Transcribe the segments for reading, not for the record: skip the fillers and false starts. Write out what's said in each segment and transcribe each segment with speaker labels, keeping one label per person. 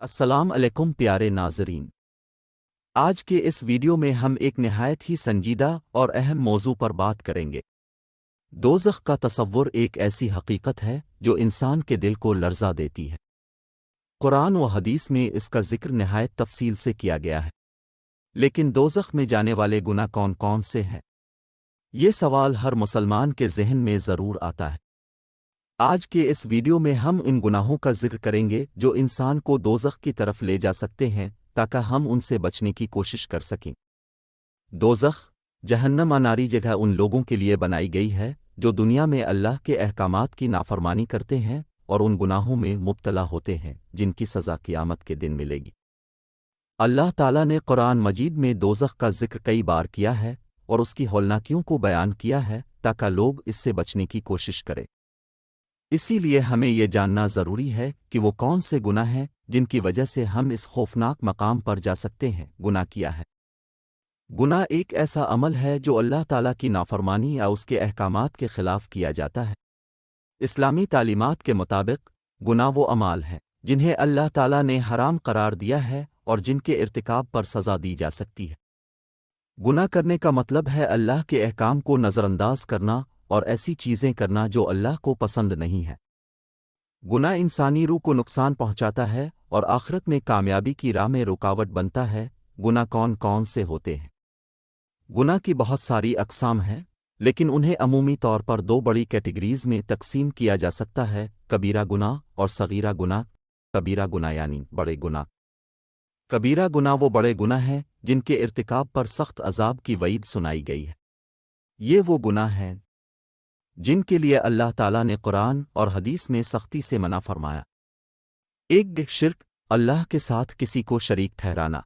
Speaker 1: السلام علیکم پیارے ناظرین۔ آج کے اس ویڈیو میں ہم ایک نہایت ہی سنجیدہ اور اہم موضوع پر بات کریں گے۔ دوزخ کا تصور ایک ایسی حقیقت ہے جو انسان کے دل کو لرزا دیتی ہے۔ قرآن و حدیث میں اس کا ذکر نہایت تفصیل سے کیا گیا ہے، لیکن دوزخ میں جانے والے گناہ کون کون سے ہیں؟ یہ سوال ہر مسلمان کے ذہن میں ضرور آتا ہے۔ آج کے اس ویڈیو میں ہم ان گناہوں کا ذکر کریں گے جو انسان کو دوزخ کی طرف لے جا سکتے ہیں، تاکہ ہم ان سے بچنے کی کوشش کر سکیں۔ دوزخ، جہنم ناری جگہ ان لوگوں کے لیے بنائی گئی ہے جو دنیا میں اللہ کے احکامات کی نافرمانی کرتے ہیں اور ان گناہوں میں مبتلا ہوتے ہیں جن کی سزا قیامت کے دن ملے گی۔ اللہ تعالیٰ نے قرآن مجید میں دوزخ کا ذکر کئی بار کیا ہے اور اس کی ہولناکیوں کو بیان کیا ہے تاکہ لوگ اس سے بچنے کی کوشش کریں۔ اسی لیے ہمیں یہ جاننا ضروری ہے کہ وہ کون سے گناہ ہیں جن کی وجہ سے ہم اس خوفناک مقام پر جا سکتے ہیں۔ گناہ کیا ہے؟ گناہ ایک ایسا عمل ہے جو اللہ تعالیٰ کی نافرمانی یا اس کے احکامات کے خلاف کیا جاتا ہے۔ اسلامی تعلیمات کے مطابق گناہ وہ اعمال ہیں جنہیں اللہ تعالیٰ نے حرام قرار دیا ہے اور جن کے ارتکاب پر سزا دی جا سکتی ہے۔ گناہ کرنے کا مطلب ہے اللہ کے احکام کو نظر انداز کرنا اور ایسی چیزیں کرنا جو اللہ کو پسند نہیں ہے۔ گناہ انسانی روح کو نقصان پہنچاتا ہے اور آخرت میں کامیابی کی راہ میں رکاوٹ بنتا ہے۔ گناہ کون کون سے ہوتے ہیں؟ گناہ کی بہت ساری اقسام ہیں، لیکن انہیں عمومی طور پر دو بڑی کیٹیگریز میں تقسیم کیا جا سکتا ہے: کبیرہ گناہ اور صغیرہ گناہ۔ کبیرہ گناہ یعنی بڑے گناہ۔ کبیرہ گناہ وہ بڑے گناہ ہیں جن کے ارتکاب پر سخت عذاب کی وعید سنائی گئی ہے۔ یہ وہ گناہ ہیں جن کے لیے اللہ تعالیٰ نے قرآن اور حدیث میں سختی سے منع فرمایا۔ ایک، شرک، اللہ کے ساتھ کسی کو شریک ٹھہرانا۔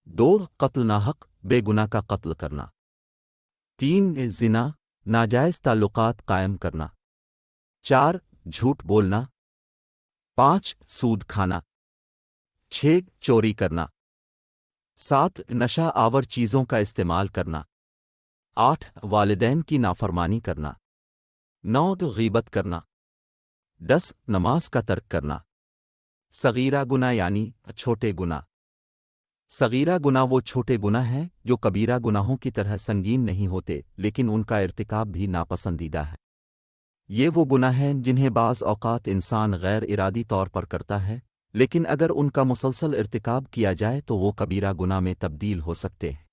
Speaker 1: دو، قتل ناحق، بے گناہ کا قتل کرنا۔ تین، زنا، ناجائز تعلقات قائم کرنا۔ چار، جھوٹ بولنا۔ پانچ، سود کھانا۔ چھ، چوری کرنا۔ سات، نشہ آور چیزوں کا استعمال کرنا۔ آٹھ، والدین کی نافرمانی کرنا۔ 9، غیبت کرنا۔ 10، نماز کا ترک کرنا۔ صغیرہ گناہ یعنی چھوٹے گناہ۔ صغیرہ گناہ وہ چھوٹے گناہ ہیں جو کبیرہ گناہوں کی طرح سنگین نہیں ہوتے، لیکن ان کا ارتکاب بھی ناپسندیدہ ہے۔ یہ وہ گناہ ہیں جنہیں بعض اوقات انسان غیر ارادی طور پر کرتا ہے، لیکن اگر ان کا مسلسل ارتکاب کیا جائے تو وہ کبیرہ گناہ میں تبدیل ہو سکتے ہیں۔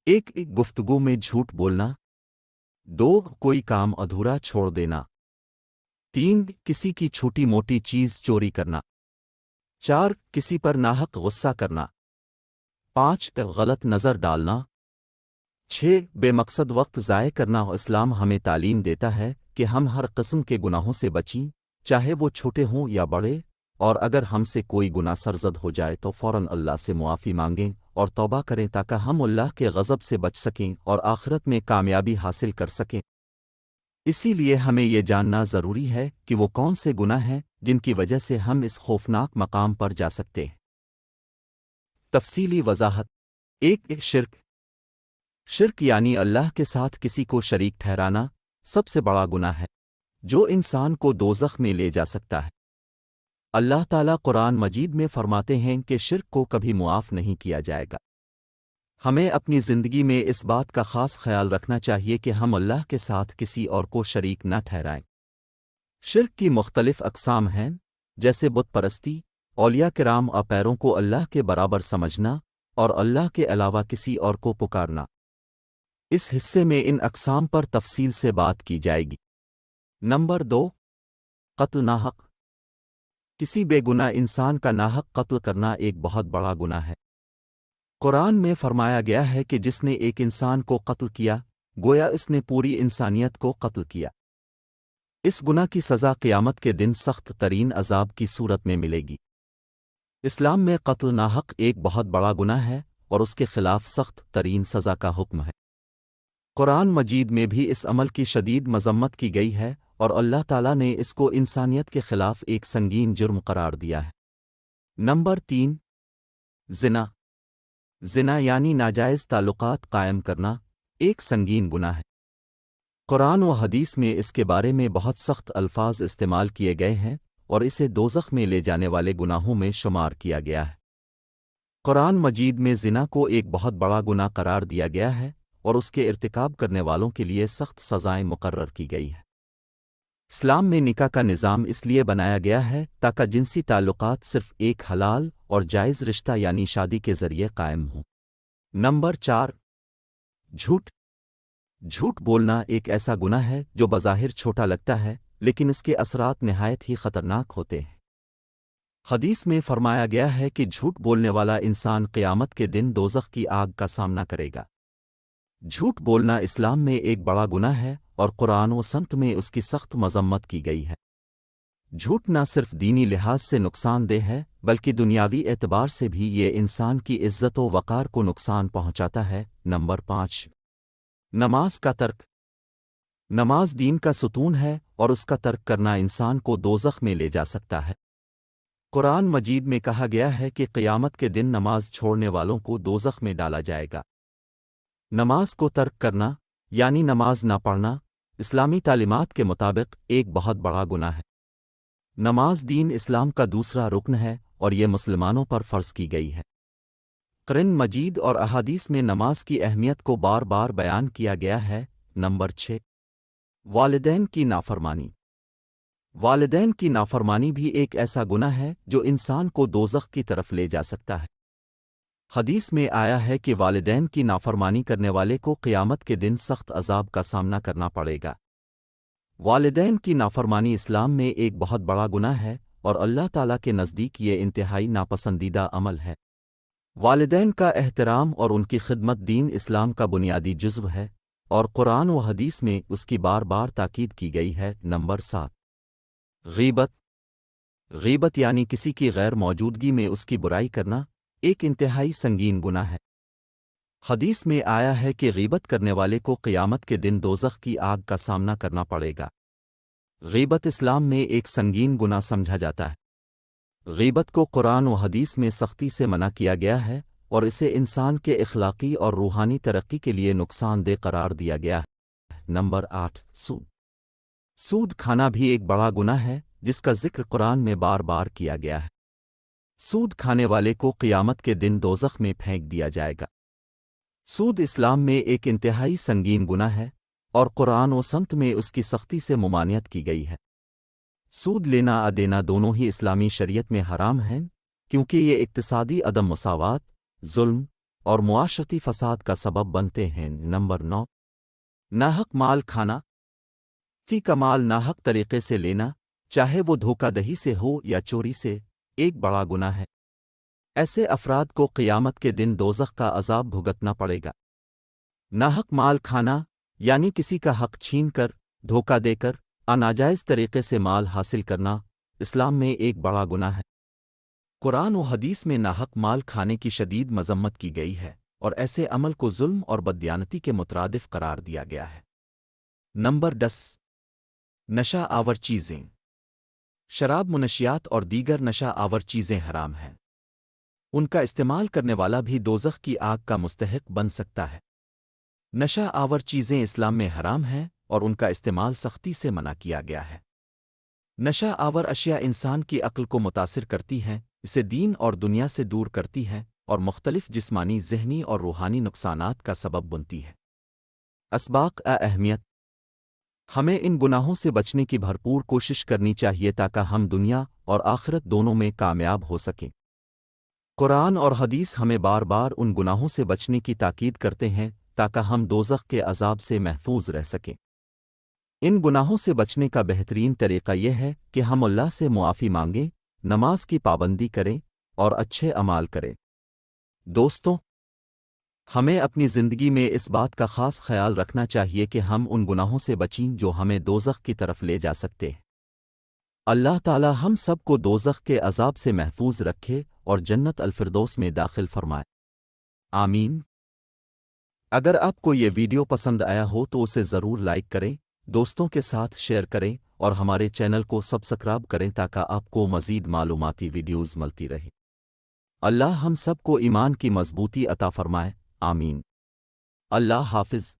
Speaker 1: ایک، گفتگو میں جھوٹ بولنا۔ دو، کوئی کام ادھورا چھوڑ دینا۔ تین، کسی کی چھوٹی موٹی چیز چوری کرنا۔ چار، کسی پر ناحق غصہ کرنا۔ پانچ، غلط نظر ڈالنا۔ چھ، بے مقصد وقت ضائع کرنا۔ اسلام ہمیں تعلیم دیتا ہے کہ ہم ہر قسم کے گناہوں سے بچیں، چاہے وہ چھوٹے ہوں یا بڑے، اور اگر ہم سے کوئی گناہ سرزد ہو جائے تو فوراً اللہ سے معافی مانگیں اور توبہ کریں تاکہ ہم اللہ کے غضب سے بچ سکیں اور آخرت میں کامیابی حاصل کر سکیں۔ اسی لیے ہمیں یہ جاننا ضروری ہے کہ وہ کون سے گناہ ہیں جن کی وجہ سے ہم اس خوفناک مقام پر جا سکتے ہیں۔ تفصیلی وضاحت۔ ایک، شرک۔ شرک یعنی اللہ کے ساتھ کسی کو شریک ٹھہرانا سب سے بڑا گناہ ہے جو انسان کو دوزخ میں لے جا سکتا ہے۔ اللہ تعالیٰ قرآن مجید میں فرماتے ہیں کہ شرک کو کبھی معاف نہیں کیا جائے گا۔ ہمیں اپنی زندگی میں اس بات کا خاص خیال رکھنا چاہیے کہ ہم اللہ کے ساتھ کسی اور کو شریک نہ ٹھہرائیں۔ شرک کی مختلف اقسام ہیں، جیسے بت پرستی، اولیاء کرام اور پیروں کو اللہ کے برابر سمجھنا، اور اللہ کے علاوہ کسی اور کو پکارنا۔ اس حصے میں ان اقسام پر تفصیل سے بات کی جائے گی۔ نمبر 2، قتل ناحق۔ کسی بے گناہ انسان کا ناحق قتل کرنا ایک بہت بڑا گناہ ہے۔ قرآن میں فرمایا گیا ہے کہ جس نے ایک انسان کو قتل کیا، گویا اس نے پوری انسانیت کو قتل کیا۔ اس گناہ کی سزا قیامت کے دن سخت ترین عذاب کی صورت میں ملے گی۔ اسلام میں قتل ناحق ایک بہت بڑا گناہ ہے اور اس کے خلاف سخت ترین سزا کا حکم ہے۔ قرآن مجید میں بھی اس عمل کی شدید مذمت کی گئی ہے اور اللہ تعالیٰ نے اس کو انسانیت کے خلاف ایک سنگین جرم قرار دیا ہے۔ نمبر 3، زنا۔ زنا یعنی ناجائز تعلقات قائم کرنا ایک سنگین گناہ ہے۔ قرآن و حدیث میں اس کے بارے میں بہت سخت الفاظ استعمال کیے گئے ہیں اور اسے دوزخ میں لے جانے والے گناہوں میں شمار کیا گیا ہے۔ قرآن مجید میں زنا کو ایک بہت بڑا گناہ قرار دیا گیا ہے اور اس کے ارتکاب کرنے والوں کے لیے سخت سزائیں مقرر کی گئی ہیں۔ اسلام میں نکاح کا نظام اس لیے بنایا گیا ہے تاکہ جنسی تعلقات صرف ایک حلال اور جائز رشتہ یعنی شادی کے ذریعے قائم ہوں۔ نمبر 4، جھوٹ۔ جھوٹ بولنا ایک ایسا گناہ ہے جو بظاہر چھوٹا لگتا ہے لیکن اس کے اثرات نہایت ہی خطرناک ہوتے ہیں۔ حدیث میں فرمایا گیا ہے کہ جھوٹ بولنے والا انسان قیامت کے دن دوزخ کی آگ کا سامنا کرے گا۔ جھوٹ بولنا اسلام میں ایک بڑا گناہ ہے اور قرآن و سنت میں اس کی سخت مذمت کی گئی ہے۔ جھوٹ نہ صرف دینی لحاظ سے نقصان دہ ہے بلکہ دنیاوی اعتبار سے بھی یہ انسان کی عزت و وقار کو نقصان پہنچاتا ہے۔ نمبر 5، نماز کا ترک۔ نماز دین کا ستون ہے اور اس کا ترک کرنا انسان کو دوزخ میں لے جا سکتا ہے۔ قرآن مجید میں کہا گیا ہے کہ قیامت کے دن نماز چھوڑنے والوں کو دوزخ میں ڈالا جائے گا۔ نماز کو ترک کرنا یعنی نماز نہ پڑھنا اسلامی تعلیمات کے مطابق ایک بہت بڑا گناہ ہے۔ نماز دین اسلام کا دوسرا رکن ہے اور یہ مسلمانوں پر فرض کی گئی ہے۔ قرآن مجید اور احادیث میں نماز کی اہمیت کو بار بار بیان کیا گیا ہے۔ نمبر 6، والدین کی نافرمانی۔ والدین کی نافرمانی بھی ایک ایسا گناہ ہے جو انسان کو دوزخ کی طرف لے جا سکتا ہے۔ حدیث میں آیا ہے کہ والدین کی نافرمانی کرنے والے کو قیامت کے دن سخت عذاب کا سامنا کرنا پڑے گا۔ والدین کی نافرمانی اسلام میں ایک بہت بڑا گناہ ہے اور اللہ تعالیٰ کے نزدیک یہ انتہائی ناپسندیدہ عمل ہے۔ والدین کا احترام اور ان کی خدمت دین اسلام کا بنیادی جزو ہے اور قرآن و حدیث میں اس کی بار بار تاکید کی گئی ہے۔ نمبر 7، غیبت۔ غیبت یعنی کسی کی غیر موجودگی میں اس کی برائی کرنا ایک انتہائی سنگین گناہ ہے۔ حدیث میں آیا ہے کہ غیبت کرنے والے کو قیامت کے دن دوزخ کی آگ کا سامنا کرنا پڑے گا۔ غیبت اسلام میں ایک سنگین گناہ سمجھا جاتا ہے۔ غیبت کو قرآن و حدیث میں سختی سے منع کیا گیا ہے اور اسے انسان کے اخلاقی اور روحانی ترقی کے لیے نقصان دہ قرار دیا گیا ہے۔ نمبر 8، سود۔ سود کھانا بھی ایک بڑا گناہ ہے جس کا ذکر قرآن میں بار بار کیا گیا ہے۔ سود کھانے والے کو قیامت کے دن دوزخ میں پھینک دیا جائے گا۔ سود اسلام میں ایک انتہائی سنگین گناہ ہے اور قرآن و سنت میں اس کی سختی سے ممانعت کی گئی ہے۔ سود لینا دینا دونوں ہی اسلامی شریعت میں حرام ہیں کیونکہ یہ اقتصادی عدم مساوات، ظلم اور معاشرتی فساد کا سبب بنتے ہیں۔ نمبر 9، ناحق مال کھانا۔ کسی کا مال ناحق طریقے سے لینا، چاہے وہ دھوکہ دہی سے ہو یا چوری سے، ایک بڑا گناہ ہے۔ ایسے افراد کو قیامت کے دن دوزخ کا عذاب بھگتنا پڑے گا۔ ناحق مال کھانا یعنی کسی کا حق چھین کر، دھوکہ دے کر، ناجائز طریقے سے مال حاصل کرنا اسلام میں ایک بڑا گناہ ہے۔ قرآن و حدیث میں ناحق مال کھانے کی شدید مذمت کی گئی ہے اور ایسے عمل کو ظلم اور بددیانتی کے مترادف قرار دیا گیا ہے۔ نمبر 10، نشہ آور چیزیں۔ شراب، منشیات اور دیگر نشہ آور چیزیں حرام ہیں۔ ان کا استعمال کرنے والا بھی دوزخ کی آگ کا مستحق بن سکتا ہے۔ نشہ آور چیزیں اسلام میں حرام ہیں اور ان کا استعمال سختی سے منع کیا گیا ہے۔ نشہ آور اشیاء انسان کی عقل کو متاثر کرتی ہیں، اسے دین اور دنیا سے دور کرتی ہیں اور مختلف جسمانی، ذہنی اور روحانی نقصانات کا سبب بنتی ہے۔ اسباق اہمیت۔ ہمیں ان گناہوں سے بچنے کی بھرپور کوشش کرنی چاہیے تاکہ ہم دنیا اور آخرت دونوں میں کامیاب ہو سکیں۔ قرآن اور حدیث ہمیں بار بار ان گناہوں سے بچنے کی تاکید کرتے ہیں تاکہ ہم دوزخ کے عذاب سے محفوظ رہ سکیں۔ ان گناہوں سے بچنے کا بہترین طریقہ یہ ہے کہ ہم اللہ سے معافی مانگیں، نماز کی پابندی کریں اور اچھے اعمال کریں۔ دوستوں، ہمیں اپنی زندگی میں اس بات کا خاص خیال رکھنا چاہیے کہ ہم ان گناہوں سے بچیں جو ہمیں دوزخ کی طرف لے جا سکتے ہیں۔ اللہ تعالی ہم سب کو دوزخ کے عذاب سے محفوظ رکھے اور جنت الفردوس میں داخل فرمائے۔ آمین۔ اگر آپ کو یہ ویڈیو پسند آیا ہو تو اسے ضرور لائک کریں، دوستوں کے ساتھ شیئر کریں اور ہمارے چینل کو سبسکرائب کریں تاکہ آپ کو مزید معلوماتی ویڈیوز ملتی رہیں۔ اللہ ہم سب کو ایمان کی مضبوطی عطا فرمائے۔ آمین۔ اللہ حافظ۔